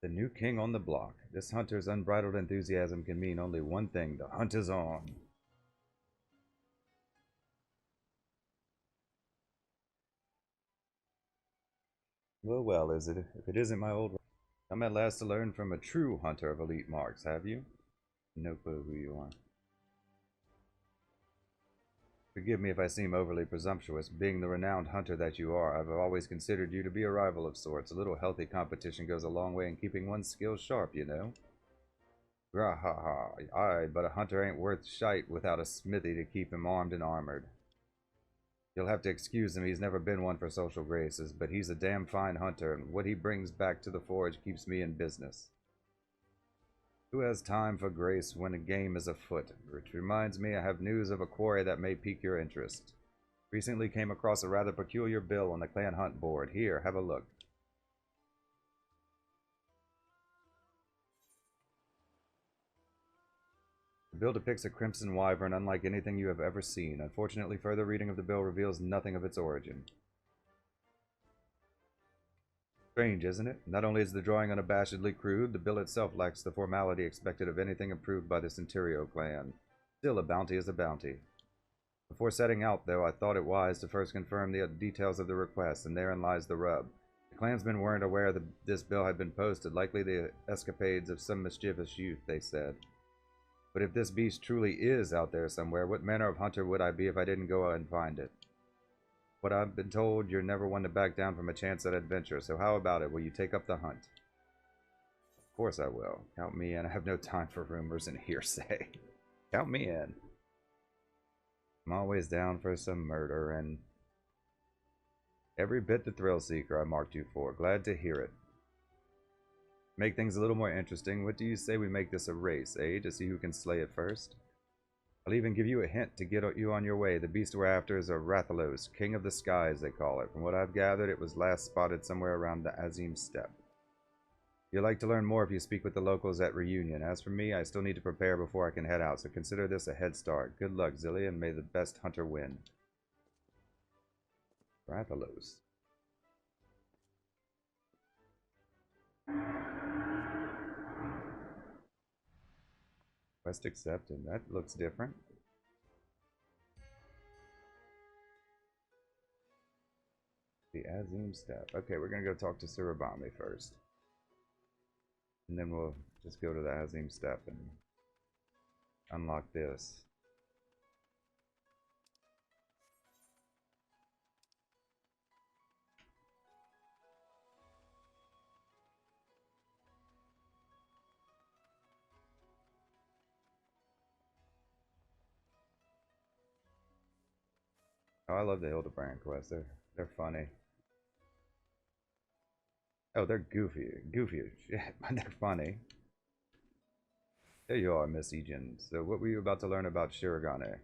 The new king on the block. This hunter's unbridled enthusiasm can mean only one thing. The hunt is on. Well, well, is it? If it isn't my old... Come at last to learn from a true hunter of elite marks, have you? No clue who you are. Forgive me if I seem overly presumptuous. Being the renowned hunter that you are, I've always considered you to be a rival of sorts. A little healthy competition goes a long way in keeping one's skills sharp, you know. Grahaha. Aye, but a hunter ain't worth shite without a smithy to keep him armed and armored. You'll have to excuse him, he's never been one for social graces, but he's a damn fine hunter, and what he brings back to the forge keeps me in business. Who has time for grace when a game is afoot? Which reminds me, I have news of a quarry that may pique your interest. Recently came across a rather peculiar bill on the clan hunt board. Here, have a look. The bill depicts a crimson wyvern unlike anything you have ever seen. Unfortunately, further reading of the bill reveals nothing of its origin. Strange, isn't it? Not only is the drawing unabashedly crude, the bill itself lacks the formality expected of anything approved by the Centurio clan. Still, a bounty is a bounty. Before setting out, though, I thought it wise to first confirm the details of the request, and therein lies the rub. The clansmen weren't aware that this bill had been posted, likely the escapades of some mischievous youth, they said. But if this beast truly is out there somewhere, what manner of hunter would I be if I didn't go out and find it? What I've been told, you're never one to back down from a chance at adventure, so how about it? Will you take up the hunt? Of course I will. Count me in. I have no time for rumors and hearsay. Count me in. I'm always down for some murder, and every bit the thrill seeker I marked you for. Glad to hear it. Make things a little more interesting. What do you say we make this a race, eh? To see who can slay it first? I'll even give you a hint to get you on your way. The beast we're after is a Rathalos, king of the skies, they call it. From what I've gathered, it was last spotted somewhere around the Azim steppe. You'll like to learn more if you speak with the locals at Reunion. As for me, I still need to prepare before I can head out, so consider this a head start. Good luck, Zilly, and may the best hunter win. Rathalos. Quest accepted. That looks different. The Azim steppe. Okay, we're gonna go talk to Surabami first. And then we'll just go to the Azim steppe and unlock this. Oh, I love the Hildebrand quests. They're funny. Oh, they're goofy. Goofy as shit, but they're funny. There you are, Miss Egen. So what were you about to learn about Shirogane?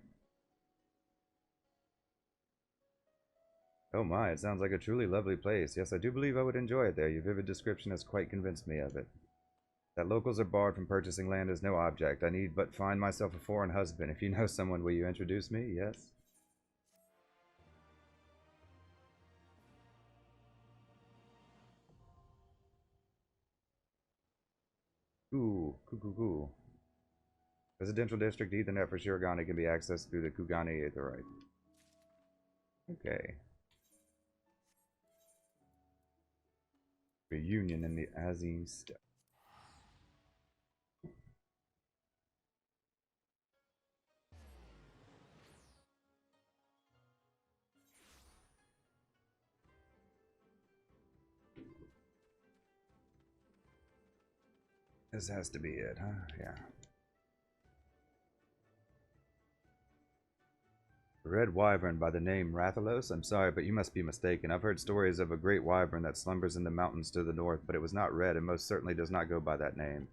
Oh my, it sounds like a truly lovely place. Yes, I do believe I would enjoy it there. Your vivid description has quite convinced me of it. That locals are barred from purchasing land is no object. I need but find myself a foreign husband. If you know someone, will you introduce me? Yes? Ooh, cool. Residential District Ethernet for Shirogane can be accessed through the Kugane Aetherite. Okay. Reunion in the Azim steppe. This has to be it, huh? Yeah. Red wyvern by the name Rathalos? I'm sorry, but you must be mistaken. I've heard stories of a great wyvern that slumbers in the mountains to the north, but it was not red and most certainly does not go by that name.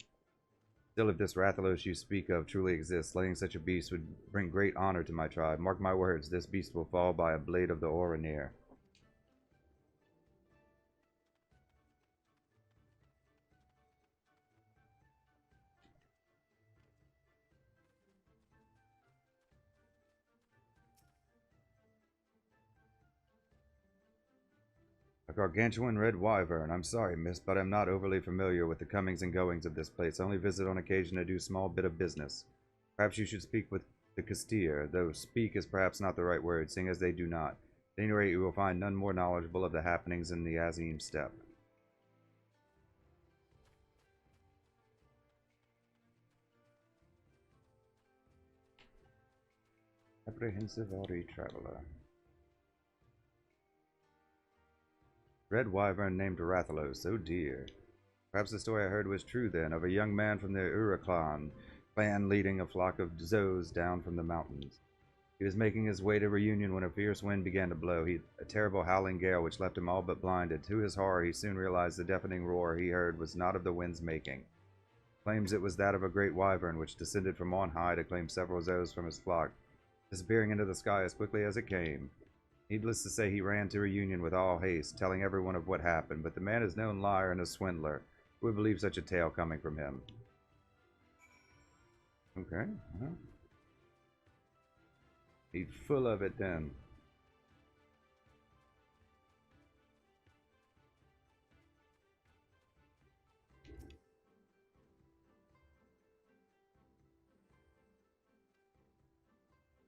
Still, if this Rathalos you speak of truly exists, slaying such a beast would bring great honor to my tribe. Mark my words, this beast will fall by a blade of the Oranir. A gargantuan red wyvern. I'm sorry, miss, but I'm not overly familiar with the comings and goings of this place. I only visit on occasion to do small bit of business. Perhaps you should speak with the Castir, though speak is perhaps not the right word, seeing as they do not. At any rate, you will find none more knowledgeable of the happenings in the Azim steppe. Apprehensive Audi traveler. Red wyvern named Rathalos. Oh dear. Perhaps the story I heard was true then, of a young man from the Uruklan clan leading a flock of Zos down from the mountains. He was making his way to reunion when a fierce wind began to blow, a terrible howling gale which left him all but blinded. To his horror, he soon realized the deafening roar he heard was not of the wind's making. Claims it was that of a great wyvern which descended from on high to claim several Zos from his flock, disappearing into the sky as quickly as it came. Needless to say, he ran to reunion with all haste, telling everyone of what happened, but the man is a known liar and a swindler. Who would believe such a tale coming from him? Okay. He's full of it then.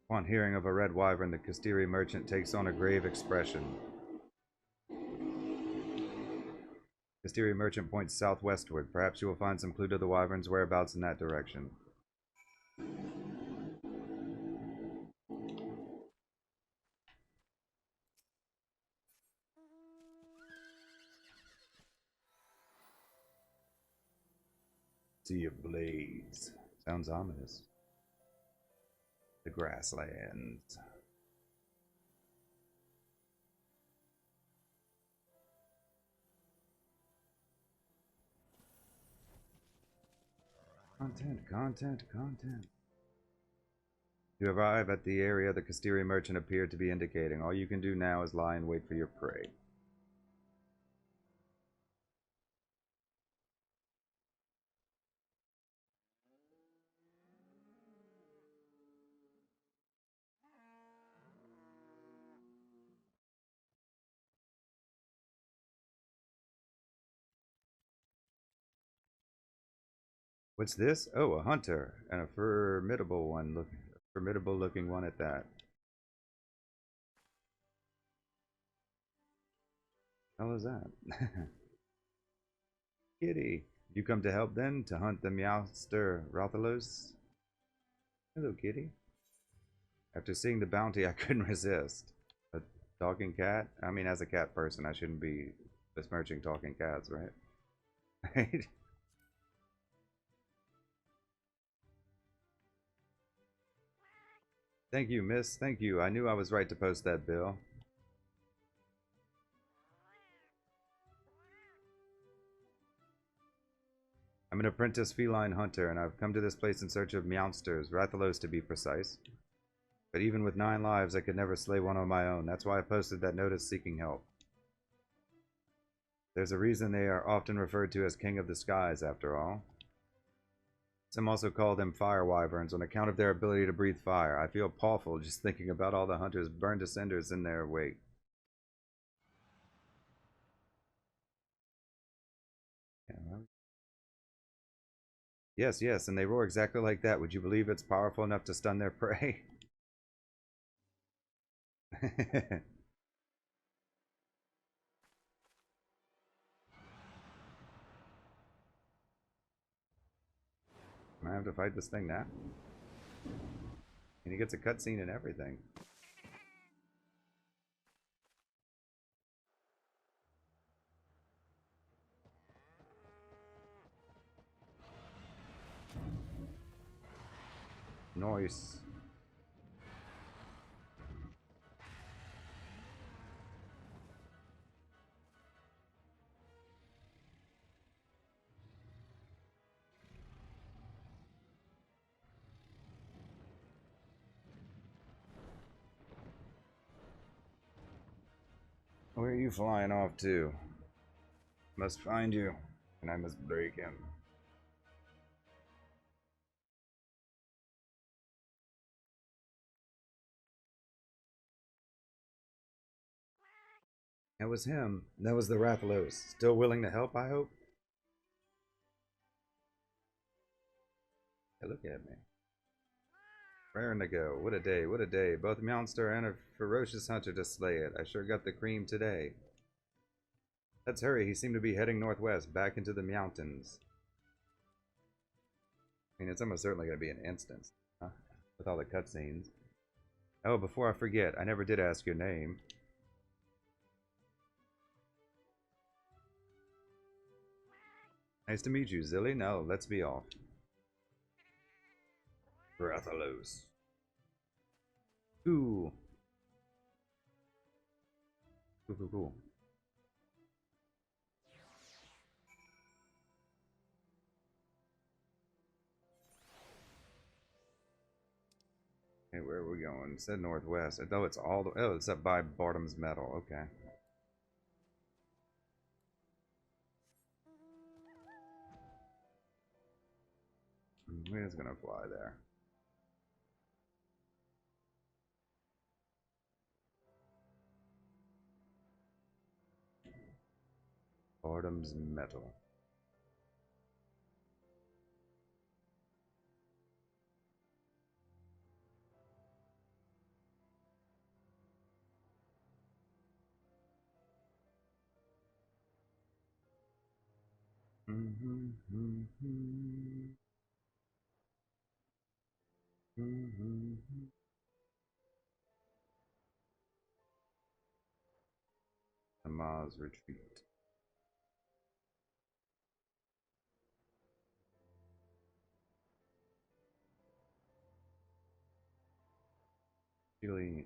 Upon hearing of a red wyvern, the Kastiri merchant takes on a grave expression. Kastiri merchant points southwestward. Perhaps you will find some clue to the wyvern's whereabouts in that direction. Sea of Blades. Sounds ominous. The grasslands. Content. You arrive at the area the Kastiri merchant appeared to be indicating. All you can do now is lie and wait for your prey. What's this? Oh, a hunter, and a formidable looking one at that. How is that? Kitty, you come to help then? To hunt the Meowster Rathalos? Hello, Kitty. After seeing the bounty, I couldn't resist. A talking cat? I mean, as a cat person, I shouldn't be besmirching talking cats, right? Right? Thank you, miss. Thank you. I knew I was right to post that bill. I'm an apprentice feline hunter, and I've come to this place in search of meowsters, Rathalos to be precise. But even with 9 lives, I could never slay one on my own. That's why I posted that notice seeking help. There's a reason they are often referred to as King of the Skies, after all. Some also call them fire wyverns on account of their ability to breathe fire. I feel awful just thinking about all the hunters burned to cinders in their wake. Yeah, well. Yes, and they roar exactly like that. Would you believe it's powerful enough to stun their prey? I have to fight this thing now. And he gets a cutscene and everything. Nice. Where are you flying off to? Must find you, and I must break him. It was him. That was the Rathalos. Still willing to help, I hope? Hey, look at me. Raring to go. What a day, what a day. Both a monster and a ferocious hunter to slay it. I sure got the cream today. Let's hurry. He seemed to be heading northwest, back into the mountains. I mean, it's almost certainly going to be an instance, huh? With all the cutscenes. Oh, before I forget, I never did ask your name. Nice to meet you, Zilly. Now, let's be off. Rathalos. Ooh. Cool, cool, cool. Hey, where are we going? It said northwest. Oh, it's all the... Oh, it's up by Bartram's Metal. Okay. We're just gonna fly there. Bartram's Metal. Mars retreat. Really,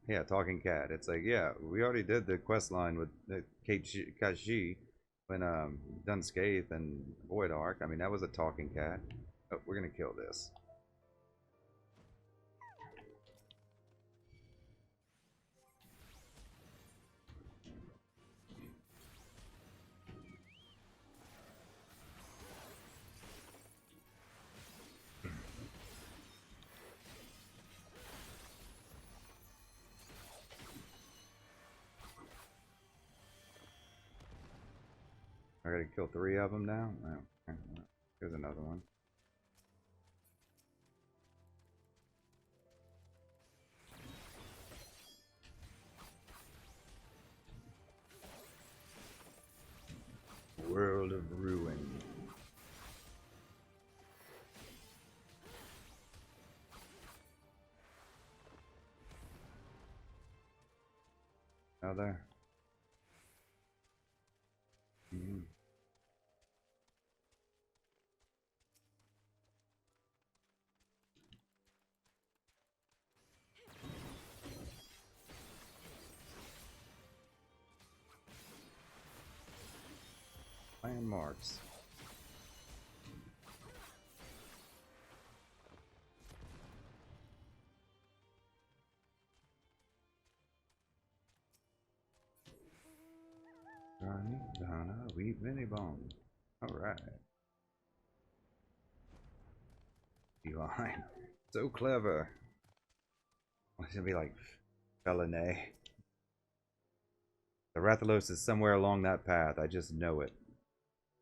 yeah, talking cat. It's like, yeah, we already did the quest line with Kate Kashi when done Scathe and Void Arc. I mean, that was a talking cat. Oh, we're gonna kill this. I gotta kill 3 of them now? Oh, okay. Here's another one. World of Ruin. Another. Landmarks. Johnny, Donna, Wheat, Mini Bone. Alright. Beeline. So clever. What's it be like? Felinae. The Rathalos is somewhere along that path. I just know it.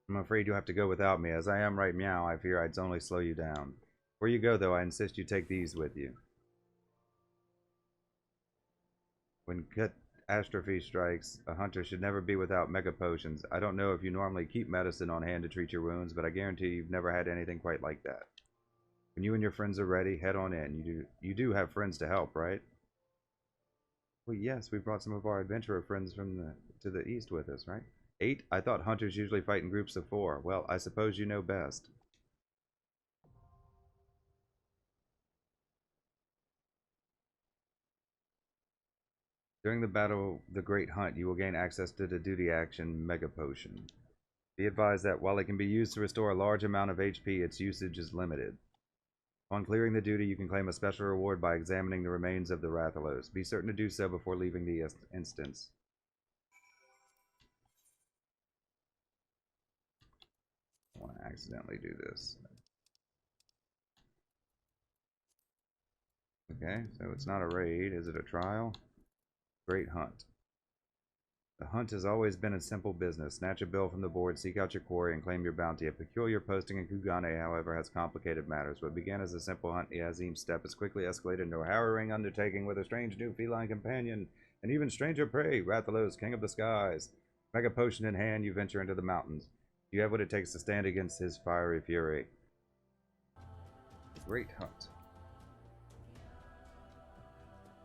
I'm afraid you'll have to go without me. As I am right now, I fear I'd only slow you down. Before you go, though, I insist you take these with you. When catastrophe strikes, a hunter should never be without mega potions. I don't know if you normally keep medicine on hand to treat your wounds, but I guarantee you've never had anything quite like that. When you and your friends are ready, head on in. You do have friends to help, right? Well, yes, we brought some of our adventurer friends from to the east with us, right? 8? I thought hunters usually fight in groups of 4. Well, I suppose you know best. During the battle, the Great Hunt, you will gain access to the duty action Mega Potion. Be advised that while it can be used to restore a large amount of HP, its usage is limited. On clearing the duty, you can claim a special reward by examining the remains of the Rathalos. Be certain to do so before leaving the instance. I want to accidentally do this. Okay, so it's not a raid. Is it a trial? Great Hunt. The hunt has always been a simple business. Snatch a bill from the board, seek out your quarry, and claim your bounty. A peculiar posting in Kugane, however, has complicated matters. What began as a simple hunt, the Azim step, has quickly escalated into a harrowing undertaking with a strange new feline companion, and even stranger prey, Rathalos, king of the skies. Mega potion in hand, you venture into the mountains. You have what it takes to stand against his fiery fury. The Great Hunt.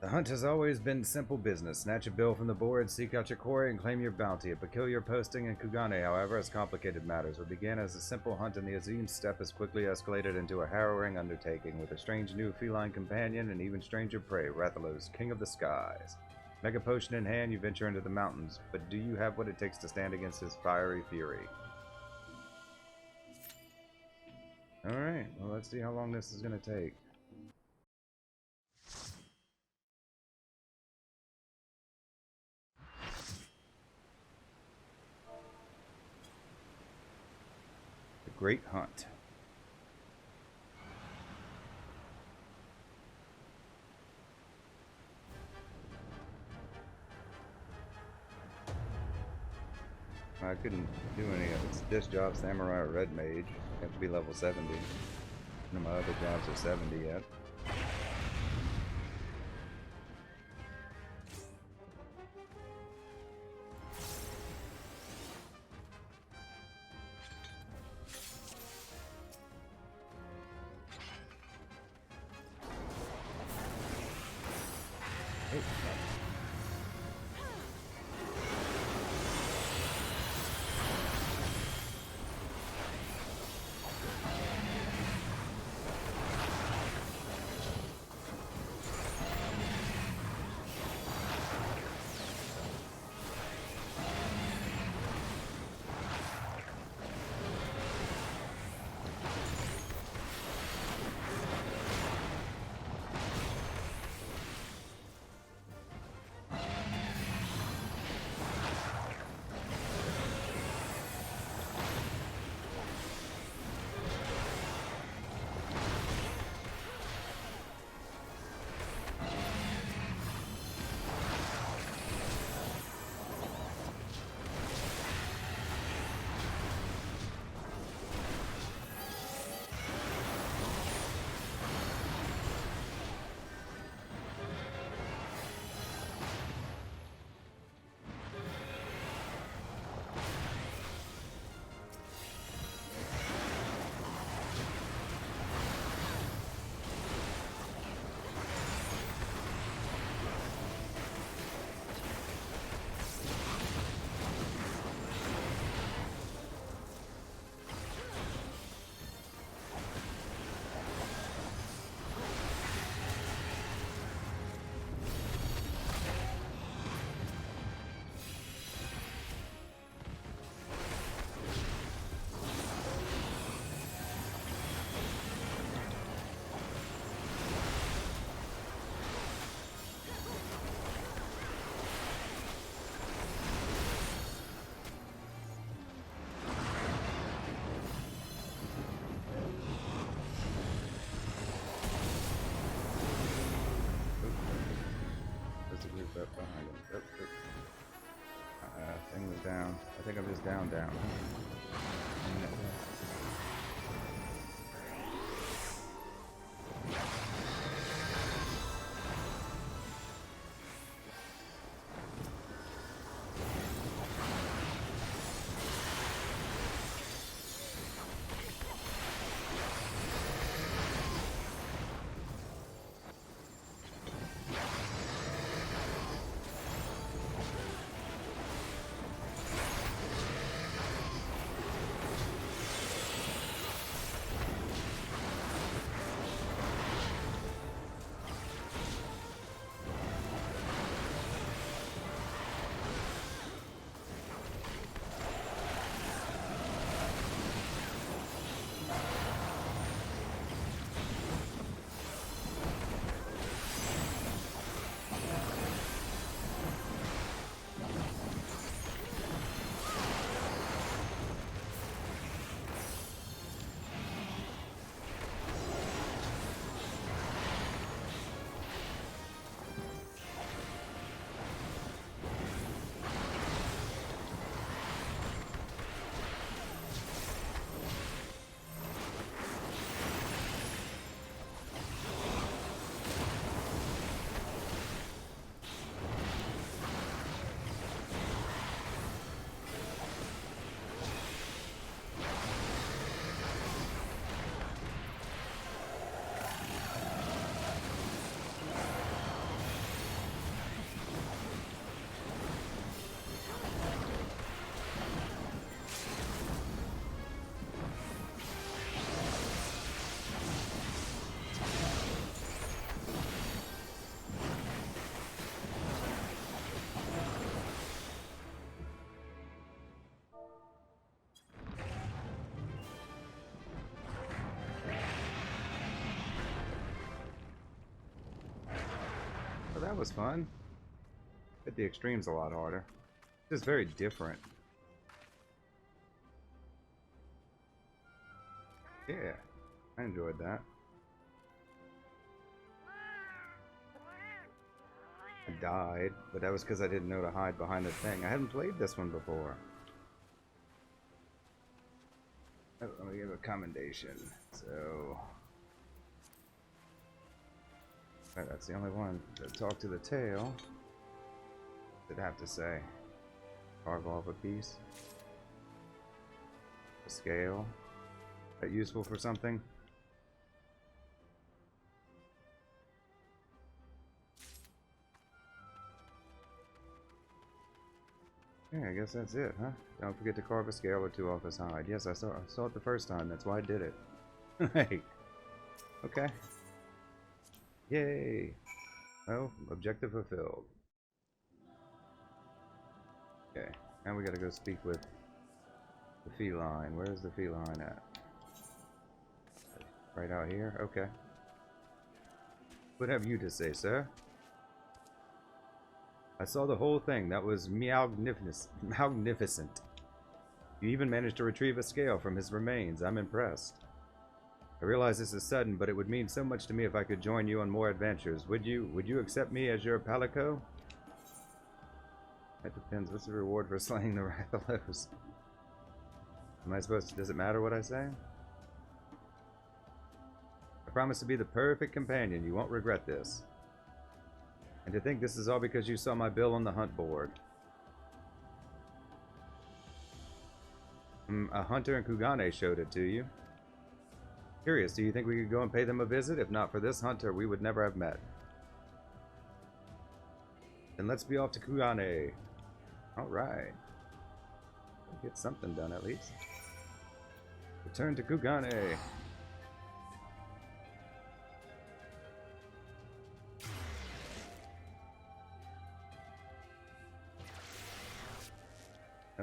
The hunt has always been simple business. Snatch a bill from the board, seek out your quarry, and claim your bounty. A peculiar posting in Kugane, however, has complicated matters. What began as a simple hunt in the Azim steppe has quickly escalated into a harrowing undertaking with a strange new feline companion and even stranger prey, Rathalos, king of the skies. Mega potion in hand, you venture into the mountains, but do you have what it takes to stand against his fiery fury? Alright, well, let's see how long this is going to take. The Great Hunt. I couldn't do any of it. This job, Samurai or Red Mage. You have to be level 70. None of my other jobs are 70 yet. Up behind him. Thing was down. I think I'm just down. that was fun. Hit the extremes a lot harder. Just very different. Yeah, I enjoyed that. I died, but that was because I didn't know to hide behind the thing. I hadn't played this one before. Oh, let me give a commendation. So, right, that's the only one that talked to the tail. Did have to say, carve off a piece. A scale. Is that useful for something? Yeah, I guess that's it, huh? Don't forget to carve a scale or two off his hide. Yes, I saw it the first time. That's why I did it. Hey. Okay. Yay. Well, objective fulfilled. Okay. Now we gotta go speak with the feline. Where's the feline at? Right out here? Okay. What have you to say, sir? I saw the whole thing. That was magnificent. You even managed to retrieve a scale from his remains. I'm impressed. I realize this is sudden, but it would mean so much to me if I could join you on more adventures. Would you? Would you accept me as your palico? That depends. What's the reward for slaying the Rathalos? Am I supposed to... Does it matter what I say? I promise to be the perfect companion. You won't regret this. And to think this is all because you saw my bill on the hunt board. A hunter in Kugane showed it to you. Curious, do you think we could go and pay them a visit? If not for this hunter, we would never have met. Then let's be off to Kugane. Alright. Get something done at least. Return to Kugane.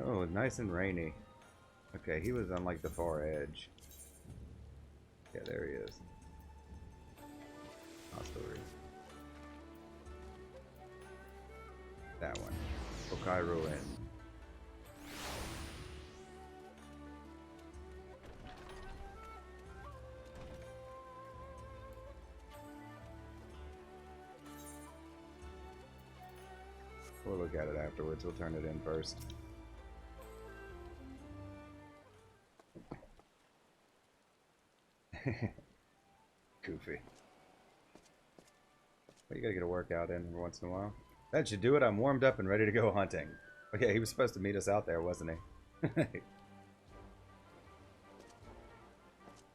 Oh, nice and rainy. Okay, he was on like the far edge. Yeah, there he is. Hostelry. That one. Okairo Inn. We'll look at it afterwards. We'll turn it in first. Goofy. Well, you gotta get a workout in every once in a while. That should do it. I'm warmed up and ready to go hunting. Okay, he was supposed to meet us out there, wasn't he?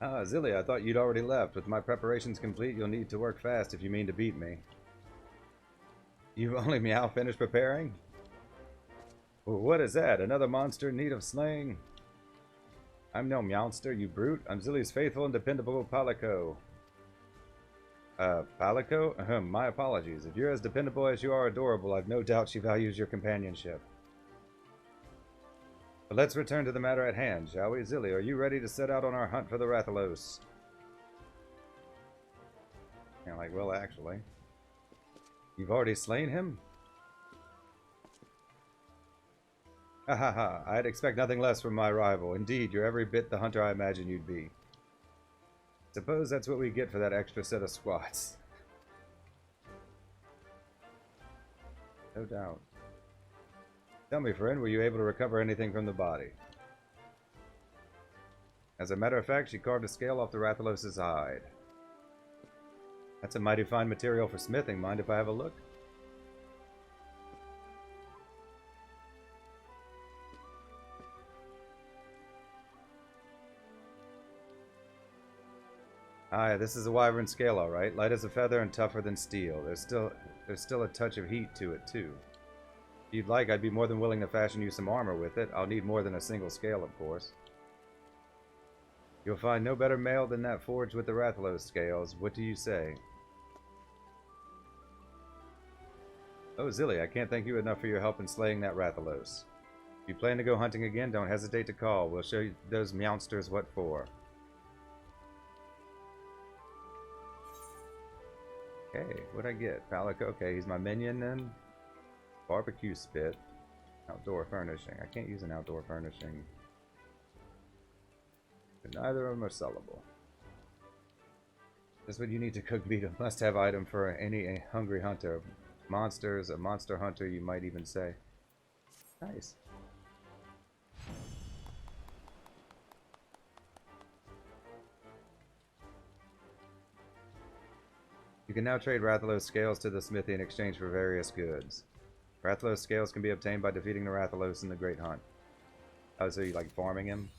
Ah, Zilly, I thought you'd already left. With my preparations complete, you'll need to work fast if you mean to beat me. You've only meow finished preparing? Well, what is that? Another monster in need of slaying? I'm no meowster, you brute. I'm Zilly's faithful and dependable palico. Palico? My apologies. If you're as dependable as you are adorable, I've no doubt she values your companionship. But let's return to the matter at hand, shall we? Zilly, are you ready to set out on our hunt for the Rathalos? Yeah, like, well, actually. You've already slain him? Ha ha ha, I'd expect nothing less from my rival. Indeed, you're every bit the hunter I imagined you'd be. Suppose that's what we get for that extra set of squats. No doubt. Tell me, friend, were you able to recover anything from the body? As a matter of fact, she carved a scale off the Rathalos' hide. That's a mighty fine material for smithing. Mind if I have a look? Ah, this is a wyvern scale, all right. Light as a feather and tougher than steel. There's still a touch of heat to it, too. If you'd like, I'd be more than willing to fashion you some armor with it. I'll need more than a single scale, of course. You'll find no better mail than that forged with the Rathalos scales. What do you say? Oh, Zilly, I can't thank you enough for your help in slaying that Rathalos. If you plan to go hunting again, don't hesitate to call. We'll show you those meowsters what for. Okay, what'd I get? Palico. Okay, he's my minion then. Barbecue spit. Outdoor furnishing. I can't use an outdoor furnishing. But neither of them are sellable. That's what you need to cook meat. A must-have item for any hungry hunter. Monsters, a monster hunter, you might even say. Nice. You can now trade Rathalos scales to the smithy in exchange for various goods. Rathalos scales can be obtained by defeating the Rathalos in the Great Hunt. Oh, so you like farming him?